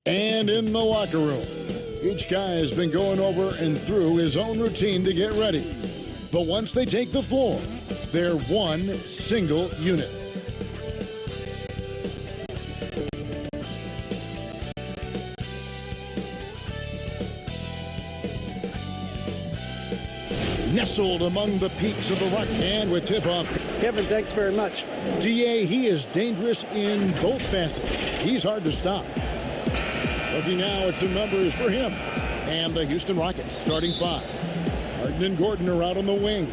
And in the locker room, each guy has been going over and through his own routine to get ready. But once they take the floor, they're one single unit. Nestled among the peaks of the rock, and with tip-off. Kevin, thanks very much. DA, he is dangerous in both facets. He's hard to stop. Looking now at some numbers for him. And the Houston Rockets starting five. Harden and Gordon are out on the wings.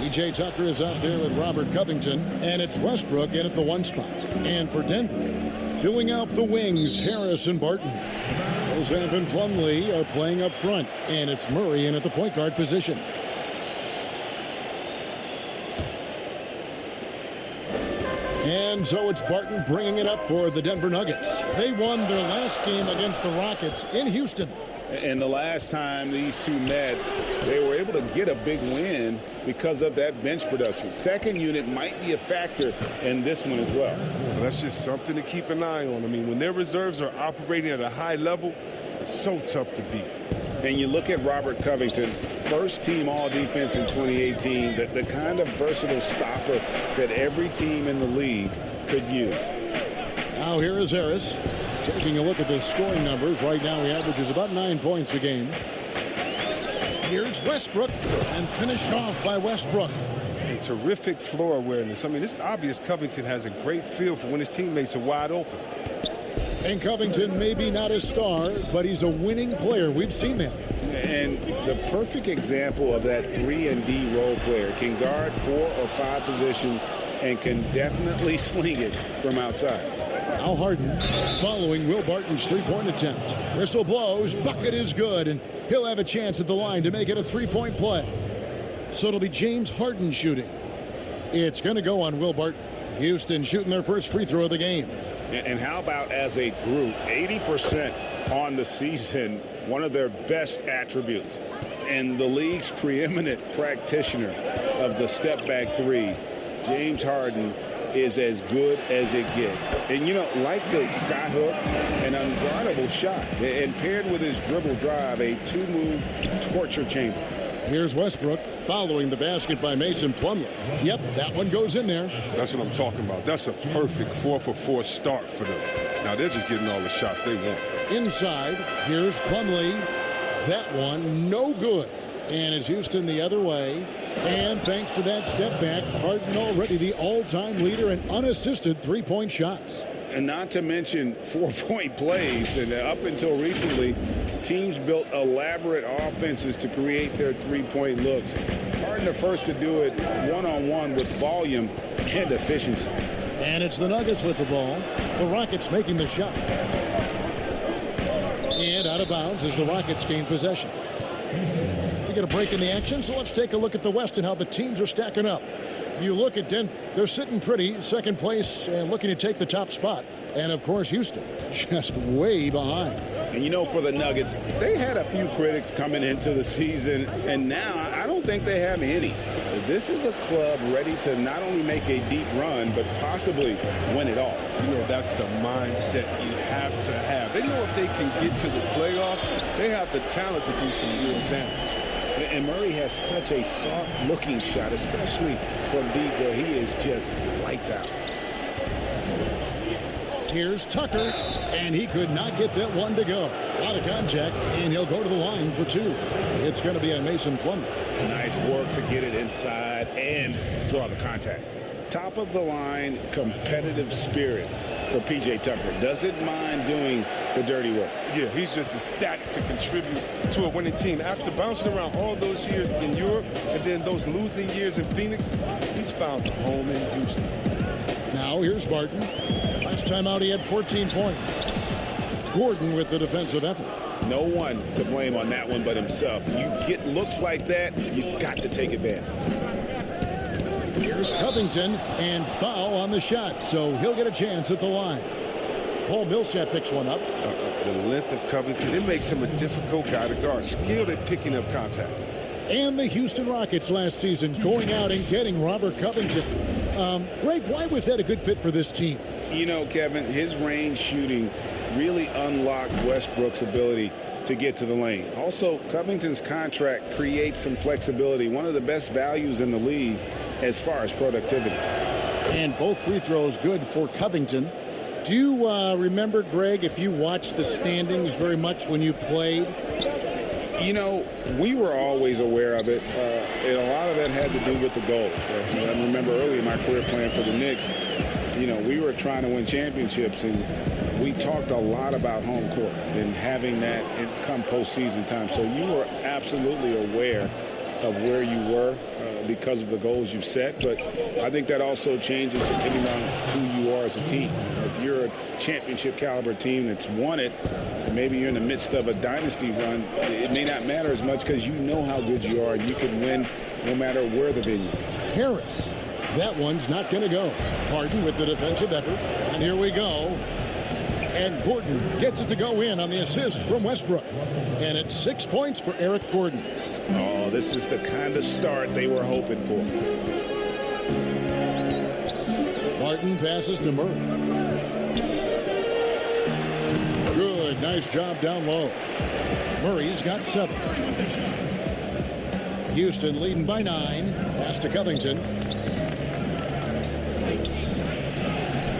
PJ Tucker is out there with Robert Covington. And it's Westbrook in at the one spot. And for Denver, filling out the wings, Harris and Barton. Ozamp and Plumlee are playing up front. And it's Murray in at the point guard position. And so it's Barton bringing it up for the Denver Nuggets. They won their last game against the Rockets in Houston. And the last time these two met, they were able to get a big win because of that bench production. Second unit might be a factor in this one as well. Well, that's just something to keep an eye on. I mean, when their reserves are operating at a high level, so tough to beat. And you look at Robert Covington, first team all-defense in 2018, the kind of versatile stopper that every team in the league could use. Now here is Harris taking a look at the scoring numbers. Right now he averages about 9 points a game. Here's Westbrook, and finished off by Westbrook. And terrific floor awareness. I mean, it's obvious Covington has a great feel for when his teammates are wide open. And Covington may be not a star, but he's a winning player. We've seen that. And the perfect example of that 3-and-D role player. Can guard 4 or 5 positions and can definitely sling it from outside. Al Harden following Will Barton's three-point attempt. Whistle blows, bucket is good, and he'll have a chance at the line to make it a three-point play. So it'll be James Harden shooting. It's going to go on Will Barton. Houston shooting their first free throw of the game. And how about as a group, 80% on the season, one of their best attributes. And the league's preeminent practitioner of the step-back three, James Harden, is as good as it gets. And, you know, like the skyhook, an unguardable shot. And paired with his dribble drive, a two-move torture chamber. Here's Westbrook following the basket by Mason Plumlee. Yep, that one goes in there. That's what I'm talking about. That's a perfect 4-for-4 start for them. Now they're just getting all the shots they want. Inside, here's Plumlee. That one, no good. And it's Houston the other way. And thanks to that step back, Harden already the all-time leader in unassisted three-point shots. And not to mention 4-point plays. And up until recently, teams built elaborate offenses to create their three-point looks. Harden the first to do it one-on-one with volume and efficiency. And it's the Nuggets with the ball. The Rockets making the shot. And out of bounds as the Rockets gain possession. We get a break in the action, so let's take a look at the West and how the teams are stacking up. You look at Denver, they're sitting pretty, second place, and looking to take the top spot. And, of course, Houston just way behind. And, you know, for the Nuggets, they had a few critics coming into the season, and now I don't think they have any. This is a club ready to not only make a deep run, but possibly win it all. You know, that's the mindset you have to have. They know if they can get to the playoffs, they have the talent to do some real damage. And Murray has such a soft-looking shot, especially from deep where he is just lights out. Here's Tucker, and he could not get that one to go. Out of contact, and he'll go to the line for two. It's going to be on Mason Plumlee. Nice work to get it inside and draw the contact. Top of the line, competitive spirit for P.J. Tucker. Doesn't mind doing the dirty work. Yeah, he's just ecstatic to contribute to a winning team. After bouncing around all those years in Europe and then those losing years in Phoenix, he's found a home in Houston. Now here's Barton. Last time out he had 14 points. Gordon with the defensive effort. No one to blame on that one but himself. You get looks like that, you've got to take advantage. Here's Covington, and foul on the shot, so he'll get a chance at the line. Paul Millsap picks one up. The length of Covington, it makes him a difficult guy to guard. Skilled at picking up contact. And the Houston Rockets last season going out and getting Robert Covington. Greg, why was that a good fit for this team? You know, Kevin, his range shooting really unlocked Westbrook's ability to get to the lane. Also, Covington's contract creates some flexibility, one of the best values in the league as far as productivity. And both free throws good for Covington. Do you remember, Greg, if you watched the standings very much when you played? You know, we were always aware of it, and a lot of that had to do with the goals. I remember early in my career playing for the Knicks, you know, we were trying to win championships, and we talked a lot about home court and having that come postseason time. So you were absolutely aware of where you were because of the goals you've set. But I think that also changes depending on who you are as a team. If you're a championship caliber team that's won it, and maybe you're in the midst of a dynasty run, it may not matter as much because you know how good you are and you can win no matter where the venue. Harris That one's not going to go. Harden with the defensive effort. And here we go. And Gordon gets it to go in on the assist from Westbrook. And it's 6 points for Eric Gordon. Oh, this is the kind of start they were hoping for. Martin passes to Murray. Good, nice job down low. Murray's got 7. Houston leading by 9. Pass to Covington.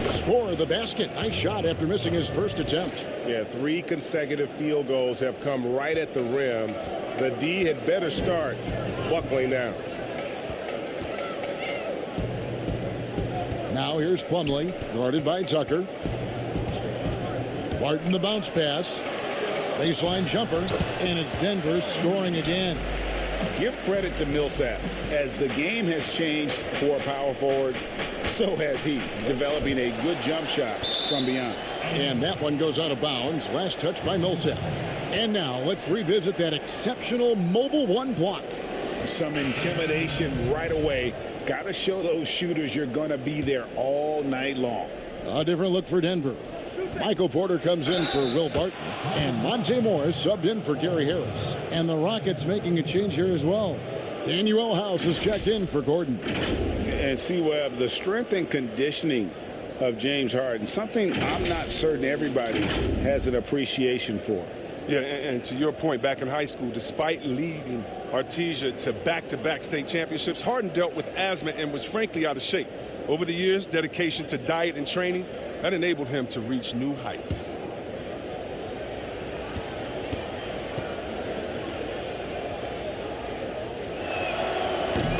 Score the basket. Nice shot after missing his first attempt. Yeah, 3 consecutive field goals have come right at the rim. The D had better start buckling down. Now here's Plumlee, guarded by Tucker. Martin the bounce pass. Baseline jumper, and it's Denver scoring again. Give credit to Millsap. As the game has changed for a power forward, so has he, developing a good jump shot from beyond. And that one goes out of bounds. Last touch by Millsap. And now let's revisit that exceptional mobile 1 block. Some intimidation right away. Got to show those shooters you're going to be there all night long. A different look for Denver. Michael Porter comes in for Will Barton. And Monte Morris subbed in for Gary Harris. And the Rockets making a change here as well. Daniel House is checked in for Gordon. And see, Webb, the strength and conditioning of James Harden, something I'm not certain everybody has an appreciation for. Yeah, and to your point, back in high school, despite leading Artesia to back-to-back state championships, Harden dealt with asthma and was frankly out of shape. Over the years, dedication to diet and training, that enabled him to reach new heights.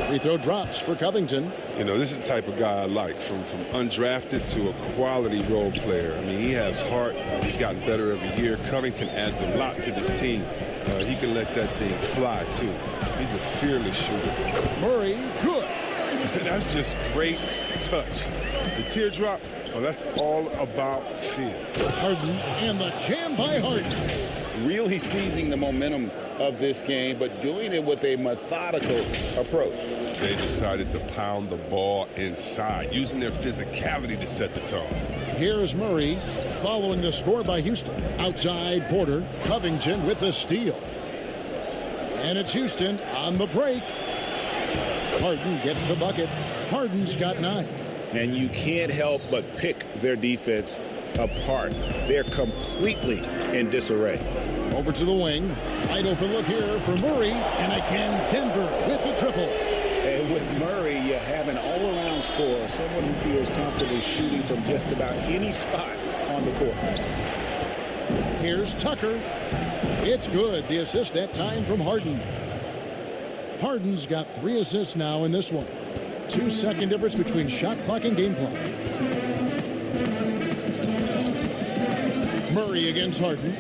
Free throw drops for Covington. You know, this is the type of guy I like, from undrafted to a quality role player. I mean, he has heart. He's gotten better every year. Covington adds a lot to this team. He can let that thing fly, too. He's a fearless shooter. Murray, good. That's just great touch. The teardrop, well, that's all about feel. Harden and the jam by Harden. Really seizing the momentum of this game, but doing it with a methodical approach. They decided to pound the ball inside, using their physicality to set the tone. Here's Murray following the score by Houston. Outside Porter, Covington with the steal. And it's Houston on the break. Harden gets the bucket. Harden's got 9. And you can't help but pick their defense apart. They're completely in disarray. Over to the wing. Wide open look here for Murray. And again, Denver with the triple. And with Murray, you have an all-around scorer, someone who feels comfortable shooting from just about any spot on the court. Here's Tucker. It's good. The assist that time from Harden. Harden's got 3 assists now in this one. 2-second difference between shot clock and game clock. Murray against Harden.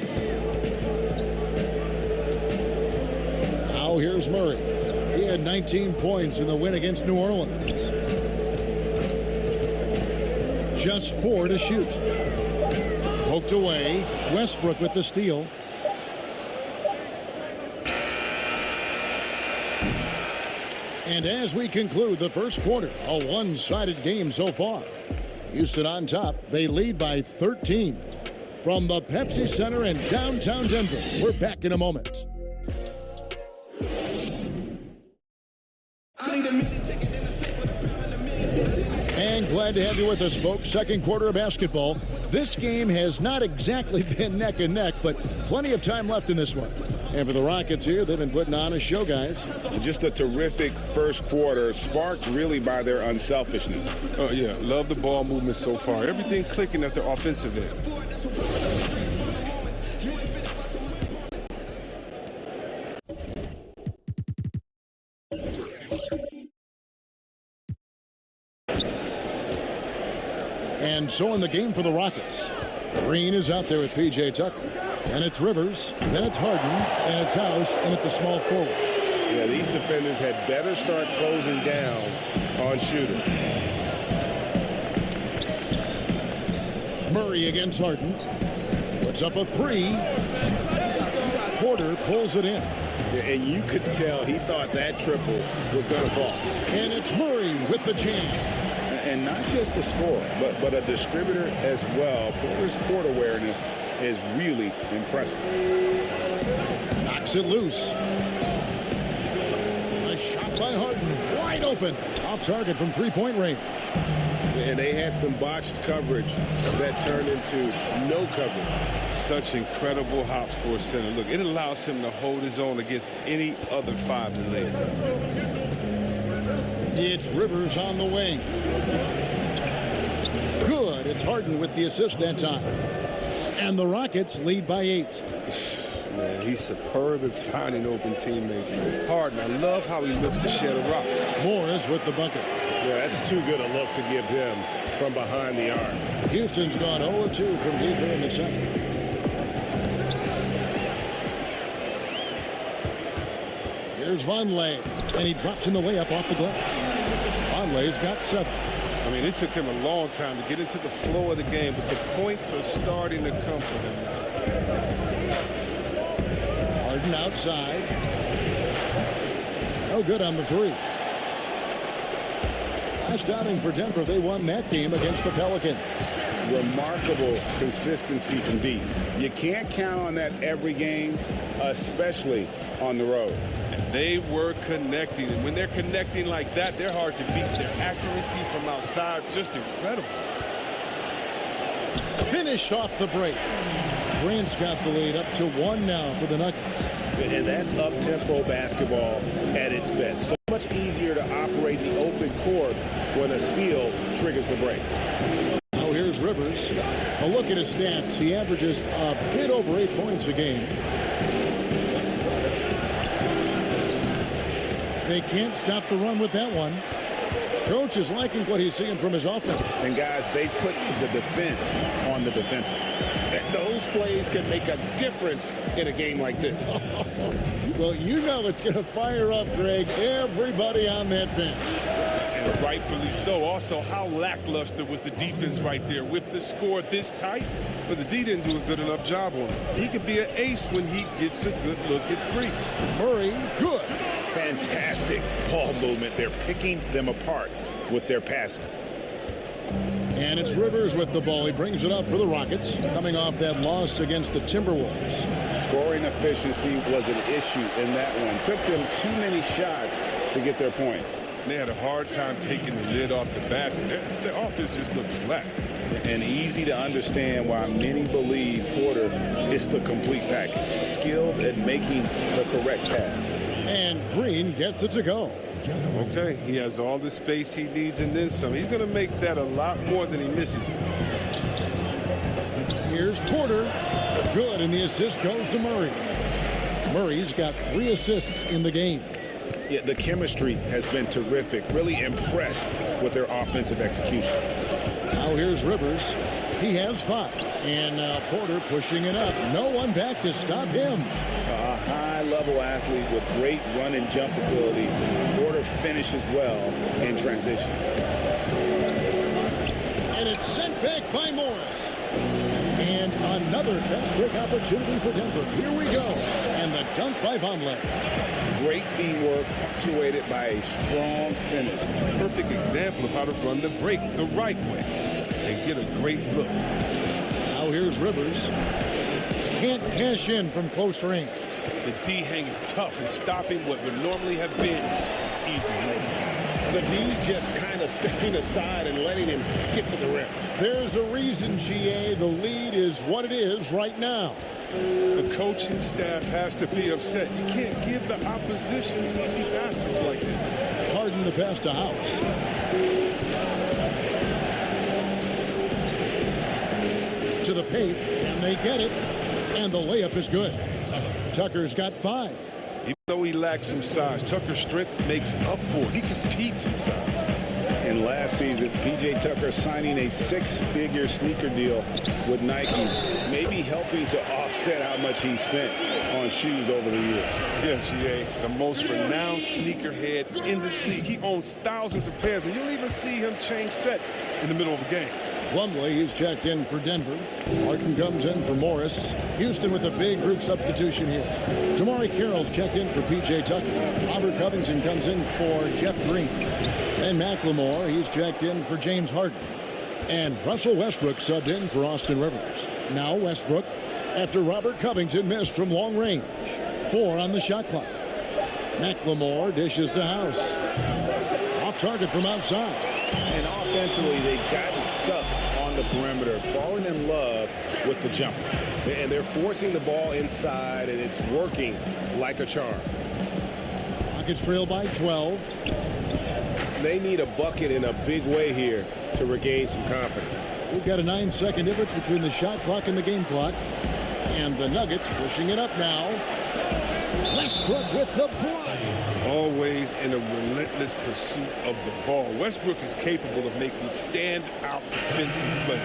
Now here's Murray. He had 19 points in the win against New Orleans. Just 4 to shoot. Poked away. Westbrook with the steal. And as we conclude the first quarter, a one-sided game so far. Houston on top. They lead by 13. From the Pepsi Center in downtown Denver, we're back in a moment. And glad to have you with us, folks. Second quarter of basketball. This game has not exactly been neck and neck, but plenty of time left in this one. And for the Rockets here, they've been putting on a show, guys. Just a terrific first quarter, sparked really by their unselfishness. Oh, yeah, love the ball movement so far. Everything clicking at the offensive end. And so in the game for the Rockets, Green is out there with P.J. Tucker. And it's Rivers, then it's Harden, and it's House, and at the small forward. Yeah, these defenders had better start closing down on shooters. Murray against Harden. Puts up a 3. Porter pulls it in. And you could tell he thought that triple was going to fall. And it's Murray with the jam. And not just a scorer, but a distributor as well. Porter's court awareness is really impressive. Knocks it loose. A shot by Harden. Wide open. Off target from three-point range. And they had some botched coverage that turned into no coverage. Such incredible hops for a center. Look, it allows him to hold his own against any other 5 to lay. It's Rivers on the wing. Good. It's Harden with the assist that time. And the Rockets lead by 8. Man, he's superb at finding open teammates. Harden, I love how he looks to shed a rock. Morris with the bucket. Yeah, that's too good a look to give him from behind the arc. Houston's gone 0-2 from deep here in the second. Here's Vonleh, and he drops in the layup off the glass. Vonleh's got 7. I mean, it took him a long time to get into the flow of the game, but the points are starting to come for him now. Harden outside. No good on the 3. Last outing for Denver, they won that game against the Pelicans. Remarkable consistency from deep. You can't count on that every game, especially on the road. They were connecting, and when they're connecting like that, they're hard to beat. Their accuracy from outside, just incredible. Finished off the break. Grant's got the lead up to 1 now for the Nuggets. And that's up-tempo basketball at its best. So much easier to operate the open court when a steal triggers the break. Now here's Rivers. A look at his stats. He averages a bit over 8 points a game. They can't stop the run with that one. Coach is liking what he's seeing from his offense. And guys, they put the defense on the defensive. Those plays can make a difference in a game like this. Well, you know it's going to fire up, Greg, everybody on that bench. And rightfully so. Also, how lackluster was the defense right there with the score this tight? But the D didn't do a good enough job on him. He could be an ace when he gets a good look at 3. Murray, good. Fantastic ball movement. They're picking them apart with their passing. And it's Rivers with the ball. He brings it up for the Rockets, coming off that loss against the Timberwolves. Scoring efficiency was an issue in that one. Took them too many shots to get their points. They had a hard time taking the lid off the basket. Their offense just looked flat. And easy to understand why many believe Porter is the complete package. Skilled at making the correct pass. And Green gets it to go. Okay, he has all the space he needs and then some. He's going to make that a lot more than he misses it. Here's Porter. Good, and the assist goes to Murray. Murray's got 3 assists in the game. Yeah, the chemistry has been terrific. Really impressed with their offensive execution. Now here's Rivers. He has 5. And Porter pushing it up. No one back to stop him. A high-level athlete with great run and jump ability. Porter finishes well in transition. And it's sent back by Morris. And another fast break opportunity for Denver. Here we go. And the dunk by Vonleh. Great teamwork, punctuated by a strong finish. Perfect example of how to run the break the right way and get a great look. Now here's Rivers. Can't cash in from close range. The D hanging tough and stopping what would normally have been easy lay. The D just kind of stepping aside and letting him get to the rim. There's a reason, GA. The lead is what it is right now. The coaching staff has to be upset. You can't give the opposition easy baskets like this. Harden the pass to House. To the paint, and they get it. And the layup is good. Tucker's got 5. Even though he lacks some size, Tucker's strength makes up for it. He competes inside. And last season, P.J. Tucker signing a 6-figure sneaker deal with Nike, maybe helping to offset how much he spent on shoes over the years. Yeah, GA, the most renowned sneakerhead in this league. He owns thousands of pairs, and you don't even see him change sets in the middle of a game. Plumlee, he's checked in for Denver. Martin comes in for Morris. Houston with a big group substitution here. Tamari Carroll's checked in for P.J. Tucker. Robert Covington comes in for Jeff Green. And McLemore, he's checked in for James Harden. And Russell Westbrook subbed in for Austin Rivers. Now Westbrook, after Robert Covington missed from long range. 4 on the shot clock. McLemore dishes to House. Off target from outside. And offensively, they've gotten stuck on the perimeter, falling in love with the jumper. And they're forcing the ball inside, and it's working like a charm. Rockets trail by 12. They need a bucket in a big way here to regain some confidence. We've got a 9-second difference between the shot clock and the game clock. And the Nuggets pushing it up now. Westbrook with the block. Always in a relentless pursuit of the ball. Westbrook is capable of making stand-out defensive plays.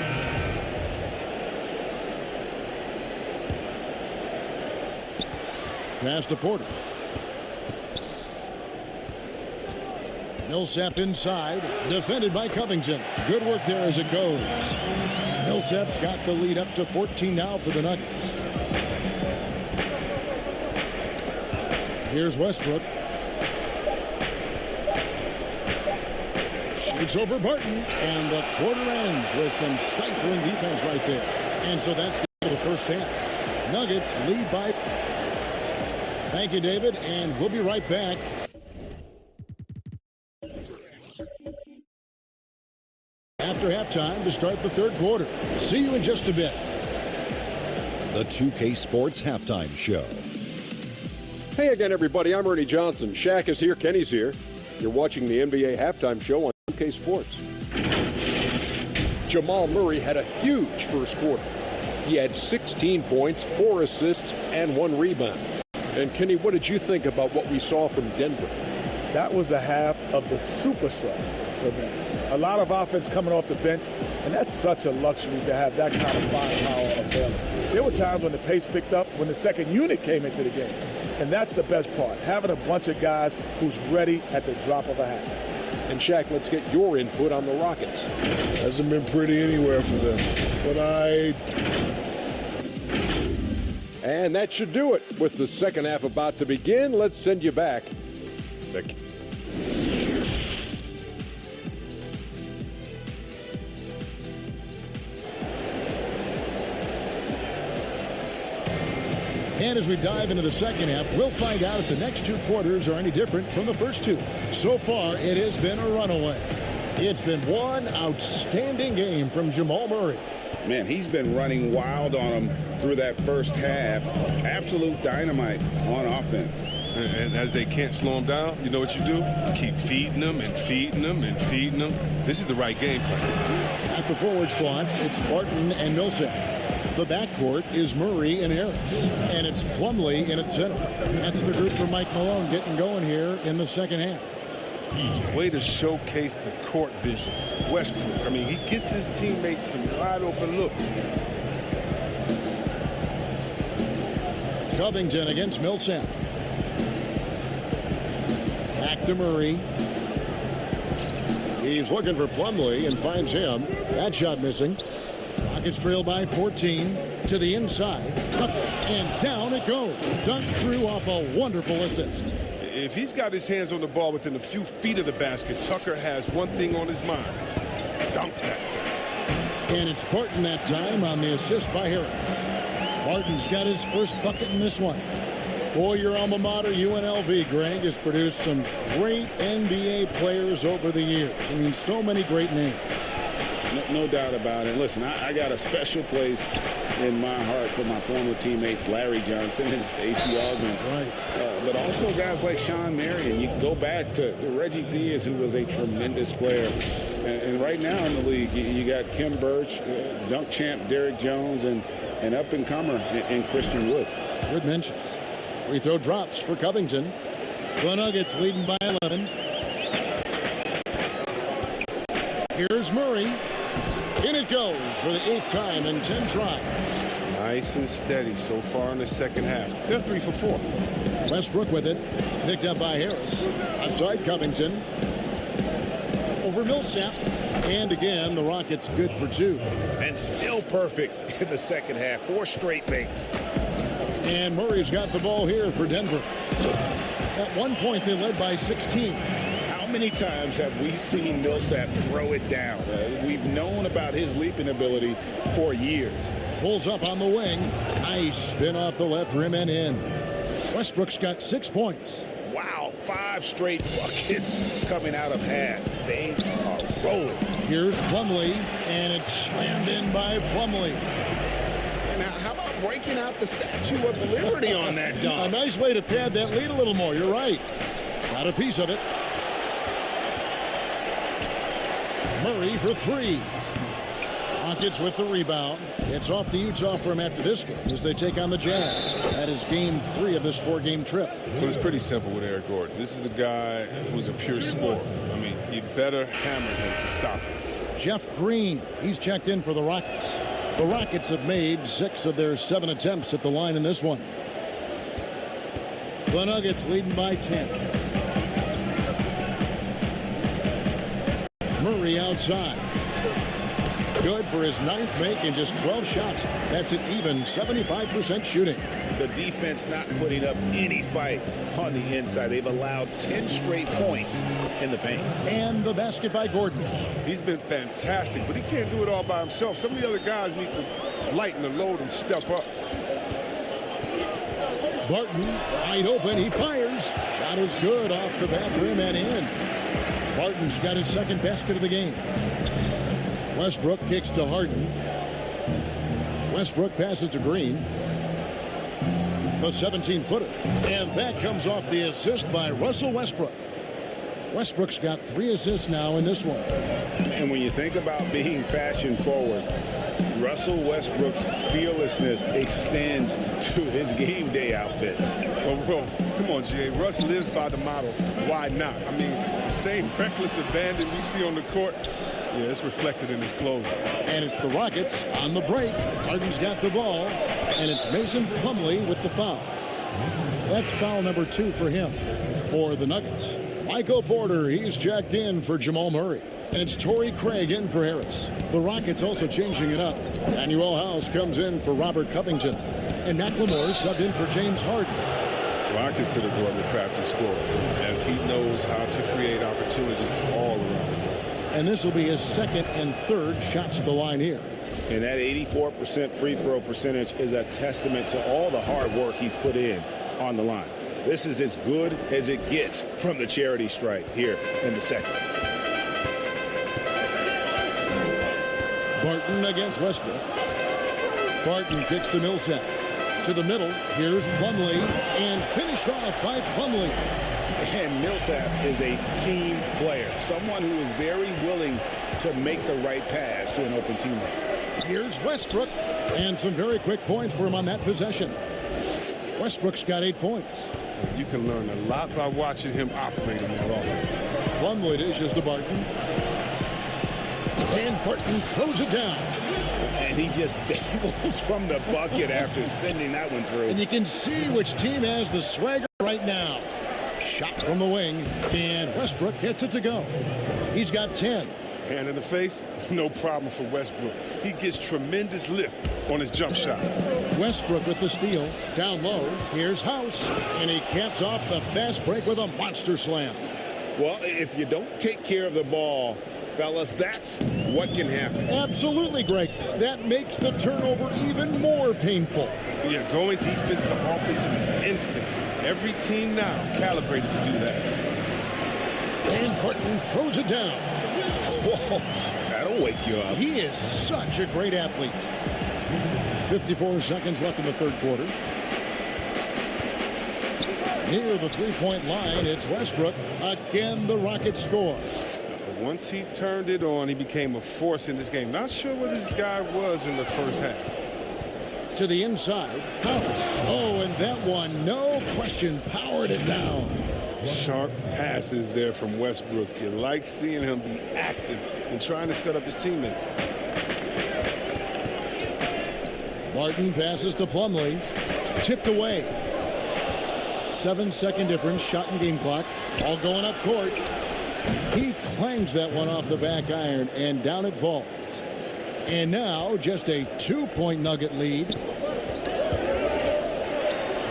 Pass to Porter. Millsap inside, defended by Covington. Good work there as it goes. Millsap's got the lead up to 14 now for the Nuggets. Here's Westbrook. Shoots over Barton, and the quarter ends with some stifling defense right there. And so that's the end of the first half. Nuggets lead by... Thank you, David, and we'll be right back. After halftime to start the third quarter. See you in just a bit. The 2K Sports Halftime Show. Hey again, everybody. I'm Ernie Johnson. Shaq is here. Kenny's here. You're watching the NBA Halftime Show on 2K Sports. Jamal Murray had a huge first quarter. He had 16 points, 4 assists, and 1 rebound. And Kenny, what did you think about what we saw from Denver? That was the half of the super sub for them. A lot of offense coming off the bench, and that's such a luxury to have that kind of firepower available. There were times when the pace picked up when the second unit came into the game. And that's the best part, having a bunch of guys who's ready at the drop of a hat. And Shaq, let's get your input on the Rockets. Hasn't been pretty anywhere for them. And that should do it. With the second half about to begin, let's send you back. And as we dive into the second half, we'll find out if the next 2 quarters are any different from the first 2. So far, it has been a runaway. It's been one outstanding game from Jamal Murray. Man, he's been running wild on him through that first half. Absolute dynamite on offense. And as they can't slow him down, you know what you do? Keep feeding them and feeding them and feeding them. This is the right game plan. At the forward spots, it's Barton and Millsap. The backcourt is Murray and Harris. And it's Plumlee in its center. That's the group for Mike Malone getting going here in the second half. Way to showcase the court vision. Westbrook, I mean, he gets his teammates some wide open looks. Covington against Millsap. Back to Murray. He's looking for Plumlee and finds him. That shot missing. Rockets trail by 14 to the inside. Tucker, and down it goes. Dunked through off a wonderful assist. If he's got his hands on the ball within a few feet of the basket, Tucker has one thing on his mind. Dunk that. And it's Barton that time on the assist by Harris. Barton's got his first bucket in this one. Boy, your alma mater, UNLV, Greg, has produced some great NBA players over the years. I mean, so many great names. No doubt about it. Listen, I got a special place in my heart for my former teammates Larry Johnson and Stacey Augmon. Right. But also guys like Sean Marion. You can go back to Reggie Diaz, who was a tremendous player. And right now in the league, you got Kim Birch, dunk champ Derrick Jones, and up-and-comer in Christian Wood. Good mentions. Free throw drops for Covington. The Nuggets leading by 11. Here's Murray. In it goes for the 8th time in 10 tries. Nice and steady so far in the second half. They're 3 for 4. Westbrook with it. Picked up by Harris. Outside Covington. Over Millsap. And again, the Rockets good for 2. And still perfect in the second half. 4 straight makes. And Murray's got the ball here for Denver. At one point, they led by 16. How many times have we seen Millsap throw it down? We've known about his leaping ability for years. Pulls up on the wing. Nice spin off the left rim and in. Westbrook's got 6 points. Wow, 5 straight buckets coming out of half. They are rolling. Here's Plumlee, and it's slammed in by Plumlee. And how about breaking out the Statue of Liberty on that A dunk? nice way to pad that lead a little more. You're right. Got a piece of it. Murray for 3. Rockets with the rebound. It's off to Utah from after this game as they take on the Jazz. That is game 3 of this 4-game trip. Well, it's pretty simple with Eric Gordon. This is a guy who's a pure scorer. I mean, you better hammer him to stop him. Jeff Green, he's checked in for the Rockets. The Rockets have made 6 of their 7 attempts at the line in this one. The Nuggets leading by 10. Murray outside. Good for his 9th make and just 12 shots. That's an even 75% shooting. The defense not putting up any fight on the inside. They've allowed 10 straight points in the paint. And the basket by Gordon. He's been fantastic, but he can't do it all by himself. Some of the other guys need to lighten the load and step up. Barton wide open. He fires. Shot is good off the back rim and in. Barton's got his 2nd basket of the game. Westbrook kicks to Harden. Westbrook passes to Green. The 17-footer. And that comes off the assist by Russell Westbrook. Westbrook's got 3 assists now in this one. And when you think about being fashion forward, Russell Westbrook's fearlessness extends to his game day outfits. Well, come on, Jay. Russ lives by the motto, why not? I mean, the same reckless abandon we see on the court, yeah, it's reflected in his clothes. And it's the Rockets on the break. Harden's got the ball, and it's Mason Plumlee with the foul. That's foul number 2 for him. For the Nuggets, Michael Porter, he's checked in for Jamal Murray. And it's Torrey Craig in for Harris. The Rockets also changing it up. Manuel House comes in for Robert Covington. And McLemore subbed in for James Harden. Well, I consider Gordon a crafty scorer, as he knows how to create opportunities all around. And this will be his 2nd and 3rd shots at the line here. And that 84% free throw percentage is a testament to all the hard work he's put in on the line. This is as good as it gets from the charity stripe here in the 2nd. Barton against Westbrook. Barton kicks to Millsap. To the middle, here's Plumlee, and finished off by Plumlee. And Millsap is a team player, someone who is very willing to make the right pass to an open teammate. Here's Westbrook, and some very quick points for him on that possession. Westbrook's got 8 points. You can learn a lot by watching him operate in that offense. Plumlee dishes to Barton. And Barton throws it down. And he just dangles from the bucket after sending that one through. And you can see which team has the swagger right now. Shot from the wing, and Westbrook gets it to go. He's got 10. Hand in the face, no problem for Westbrook. He gets tremendous lift on his jump shot. Westbrook with the steal. Down low, here's House, and he caps off the fast break with a monster slam. Well, if you don't take care of the ball, fellas, that's what can happen. Absolutely, Greg. That makes the turnover even more painful. Yeah, going defense to offense in an instant. Every team now calibrated to do that. And Barton throws it down. Whoa, that'll wake you up. He is such a great athlete. 54 seconds left in the 3rd quarter. Near the 3-point line, it's Westbrook. Again, the Rockets score. Once he turned it on, he became a force in this game. Not sure what this guy was in the first half. To the inside, House. Oh, and that one, no question, powered it down. Sharp passes there from Westbrook. You like seeing him be active and trying to set up his teammates. Barton passes to Plumlee. Tipped away. 7-second difference, shot and game clock. All going up court. He clangs that one off the back iron, and down it falls. And now just a 2-point Nugget lead.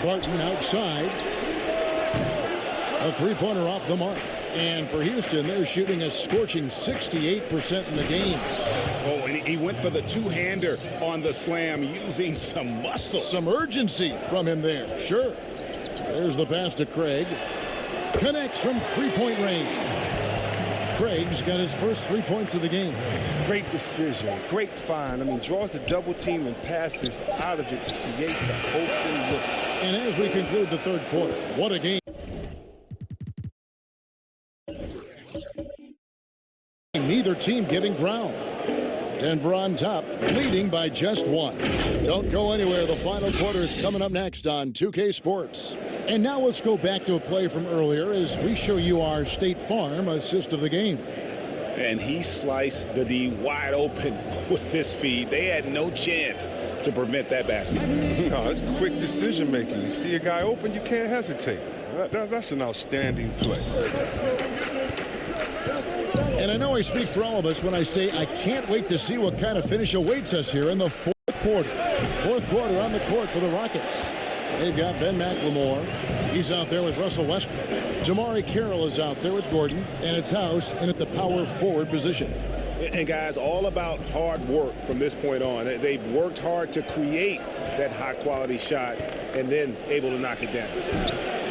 Barton outside. A three-pointer off the mark. And for Houston, they're shooting a scorching 68% in the game. Oh, and he went for the two-hander on the slam using some muscle. Some urgency from him there. Sure. There's the pass to Craig. Connects from three-point range. Craig's got his first 3 points of the game. Great decision. Great find. I mean, draws the double team and passes out of it to create the open look. And as we conclude the third quarter, what a game. Neither team giving ground. Denver on top, leading by just one. Don't go anywhere. The final quarter is coming up next on 2K Sports. And now let's go back to a play from earlier as we show you our State Farm assist of the game. And he sliced the D wide open with his feed. They had no chance to prevent that basket. No, it's quick decision making. You see a guy open, you can't hesitate. That's an outstanding play. And I know I speak for all of us when I say I can't wait to see what kind of finish awaits us here in the fourth quarter. Fourth quarter on the court for the Rockets. They've got Ben McLemore. He's out there with Russell Westbrook. Jamari Carroll is out there with Gordon. And it's House in at the power forward position. And guys, all about hard work from this point on. They've worked hard to create that high-quality shot and then able to knock it down.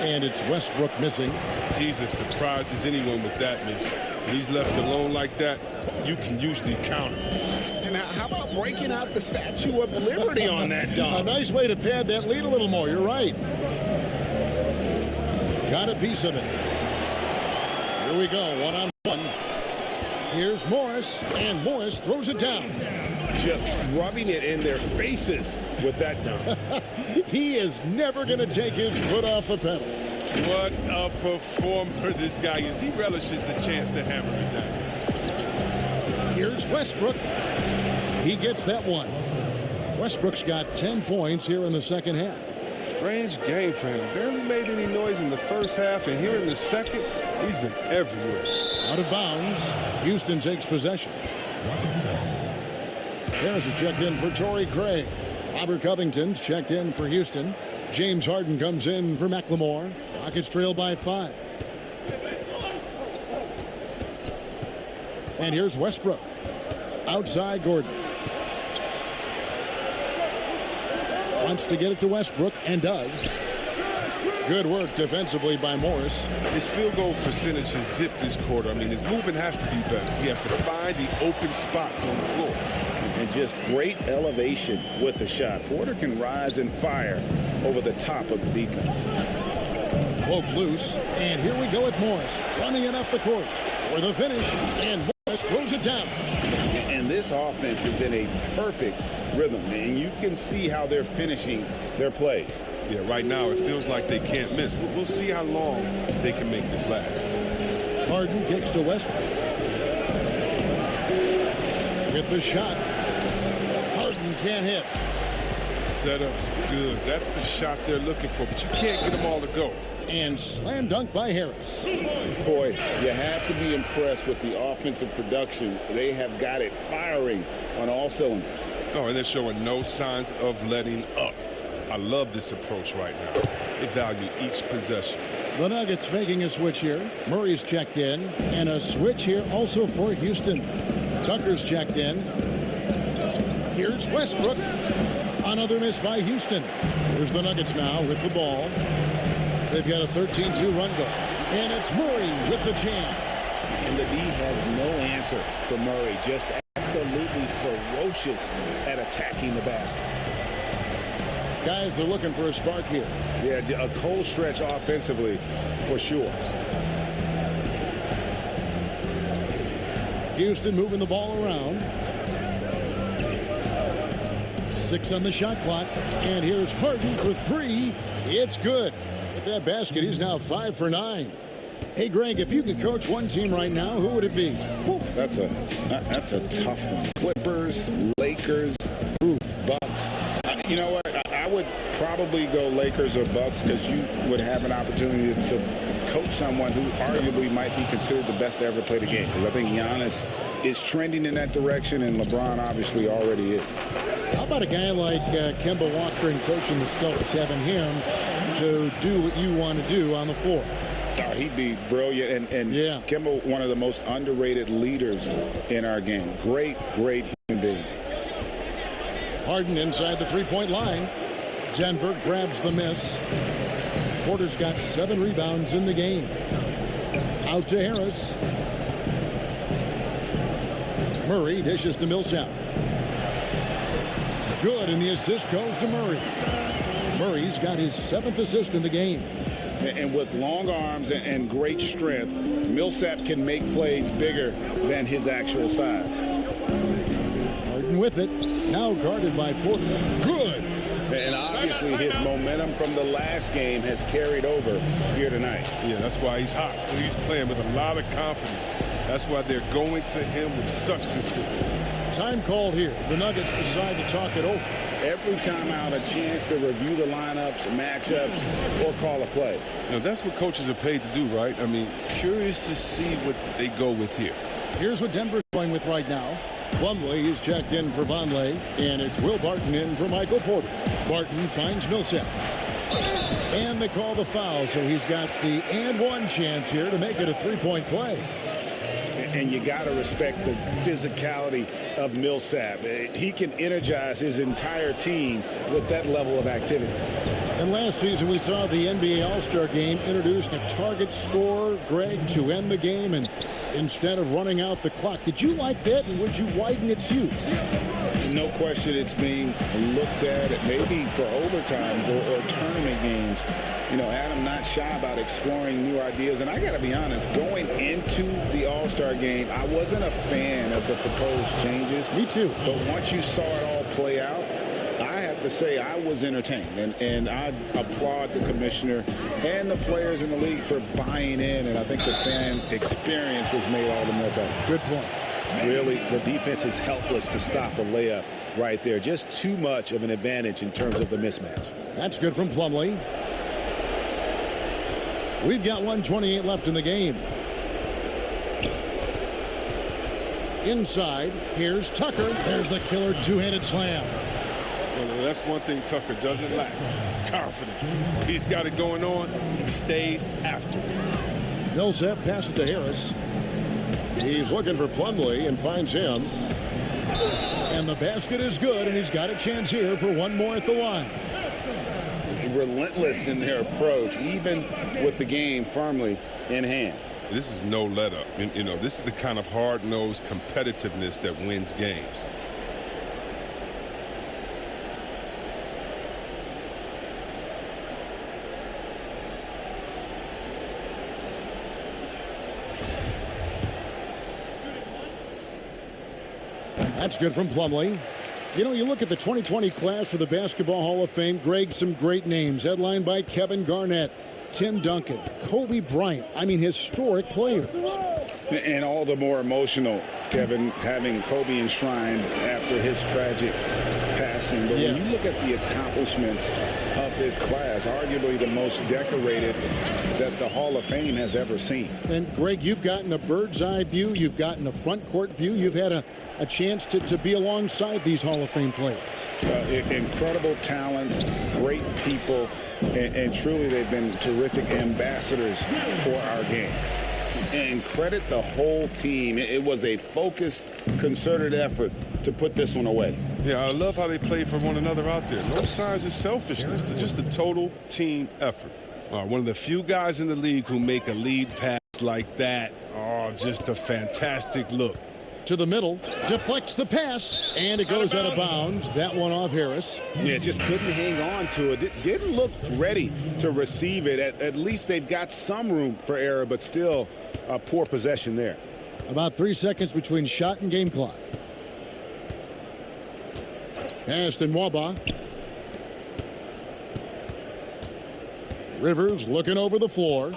And it's Westbrook missing. Jesus surprises anyone with that miss. When he's left alone like that, you can usually counter. And how about breaking out the Statue of Liberty on that dunk? A nice way to pad that lead a little more. You're right. Got a piece of it. Here we go, one-on-one. Here's Morris, and Morris throws it down. Just rubbing it in their faces with that dunk. He is never going to take his foot off the pedal. What a performer this guy is. He relishes the chance to hammer it down. Here's Westbrook. He gets that one. Westbrook's got 10 points here in the second half. Strange game for him. Barely made any noise in the first half, and here in the second, he's been everywhere. Out of bounds. Houston takes possession. There's a check in for Torrey Craig. Robert Covington's checked in for Houston. James Harden comes in for McLemore. Rockets trail by 5. And here's Westbrook. Outside Gordon. Wants to get it to Westbrook and does. Good work defensively by Morris. His field goal percentage has dipped this quarter. I mean, his movement has to be better. He has to find the open spots on the floor. And just great elevation with the shot. Porter can rise and fire over the top of the defense. Cloak loose, and here we go with Morris running it up the court for the finish, and Morris throws it down. And this offense is in a perfect rhythm, and you can see how they're finishing their plays. Yeah, right now it feels like they can't miss. We'll see how long they can make this last. Harden kicks to Westbrook. With the shot. Harden can't hit. Setup's good. That's the shot they're looking for, but you can't get them all to go. And slam dunk by Harris. Boy, you have to be impressed with the offensive production. They have got it firing on all cylinders. Oh, and they're showing no signs of letting up. I love this approach right now. They value each possession. The Nuggets making a switch here. Murray's checked in. And a switch here also for Houston. Tucker's checked in. Here's Westbrook. Another miss by Houston. Here's the Nuggets now with the ball. They've got a 13-2 run goal. And it's Murray with the jam. And the D has no answer for Murray. Just absolutely ferocious at attacking the basket. Guys are looking for a spark here. Yeah, a cold stretch offensively for sure. Houston moving the ball around. 6 on the shot clock. And here's Harden for 3. It's good. With that basket, he's now 5 for 9. Hey, Greg, if you could coach one team right now, who would it be? Whew, that's a tough one. Clippers, Lakers, Bucks. You know what? I would probably go Lakers or Bucks because you would have an opportunity to coach someone who arguably might be considered the best to ever play the game, because I think Giannis is trending in that direction, and LeBron obviously already is. How about a guy like Kemba Walker and coaching the Celtics, having him to do what you want to do on the floor? Oh, he'd be brilliant, and yeah. Kemba, one of the most underrated leaders in our game. Great human being. Harden inside the three-point line. Denver grabs the miss. Porter's got 7 rebounds in the game. Out to Harris. Murray dishes to Millsap. Good, and the assist goes to Murray. Murray's got his 7th assist in the game. And with long arms and great strength, Millsap can make plays bigger than his actual size. Harden with it. Now guarded by Porter. Good. And obviously his momentum from the last game has carried over here tonight. Yeah, that's why he's hot. He's playing with a lot of confidence. That's why they're going to him with such consistency. Time called here. The Nuggets decide to talk it over. Every time out, a chance to review the lineups, matchups, or call a play. Now, that's what coaches are paid to do, right? I mean, curious to see what they go with here. Here's what Denver's going with right now. Plumlee is checked in for Vonleh, and it's Will Barton in for Michael Porter. Barton finds Millsap. And they call the foul, so he's got the and one chance here to make it a three-point play. And you got to respect the physicality of Millsap. He can energize his entire team with that level of activity. And last season, we saw the NBA All-Star Game introduce a target scorer, Greg, to end the game, and instead of running out the clock. Did you like that, and would you widen its use? No question it's being looked at maybe for overtimes or tournament games. You know, Adam not shy about exploring new ideas. And I got to be honest, going into the All-Star game, I wasn't a fan of the proposed changes. Me too. But once you saw it all play out, I have to say I was entertained. And I applaud the commissioner and the players in the league for buying in. And I think the fan experience was made all the more better. Good point. Really, the defense is helpless to stop a layup right there. Just too much of an advantage in terms of the mismatch. That's good from Plumlee. We've got 1:28 left in the game. Inside, here's Tucker. There's the killer two-handed slam. Well, that's one thing Tucker doesn't lack. Confidence. He's got it going on. He stays after it. Millsap passes to Harris. He's looking for Plumlee and finds him. And the basket is good, and he's got a chance here for one more at the line. Relentless in their approach, even with the game firmly in hand. This is no let-up. You know, this is the kind of hard-nosed competitiveness that wins games. That's good from Plumlee. You know, you look at the 2020 class for the Basketball Hall of Fame, Greg, some great names, headlined by Kevin Garnett, Tim Duncan, Kobe Bryant. I mean, historic players. And all the more emotional, Kevin, having Kobe enshrined after his tragic passing. But when you look at the accomplishments of this class, arguably the most decorated that the Hall of Fame has ever seen. And, Greg, you've gotten a bird's eye view. You've gotten a front court view. You've had a chance to be alongside these Hall of Fame players. Incredible talents, great people, and truly they've been terrific ambassadors for our game. And credit the whole team. It was a focused, concerted effort to put this one away. Yeah, I love how they play for one another out there. No signs of selfishness. They're just a total team effort. One of the few guys in the league who make a lead pass like that. Oh, just a fantastic look. To the middle, deflects the pass, and it goes out of bounds. That one off Harris. Yeah, just couldn't hang on to it. Didn't look ready to receive it. At least they've got some room for error, but still a poor possession there. About 3 seconds between shot and game clock. Aston Waba. Rivers looking over the floor.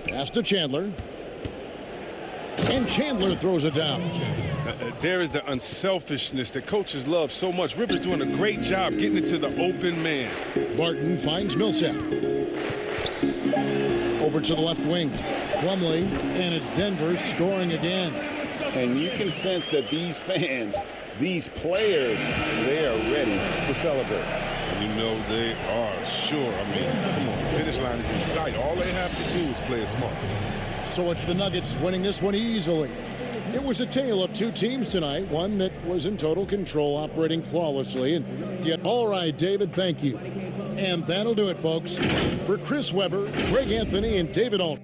Pass to Chandler. And Chandler throws it down. There is the unselfishness that coaches love so much. Rivers doing a great job getting it to the open man. Barton finds Millsap. Over to the left wing. Plumlee, and it's Denver scoring again. And you can sense that these fans, these players, they are ready to celebrate. You know they are, sure. I mean, come on, finish line is in sight. All they have to do is play it smart. So it's the Nuggets winning this one easily. It was a tale of two teams tonight, one that was in total control, operating flawlessly. And yet, all right, David, thank you. And that'll do it, folks. For Chris Webber, Greg Anthony, and David Alt.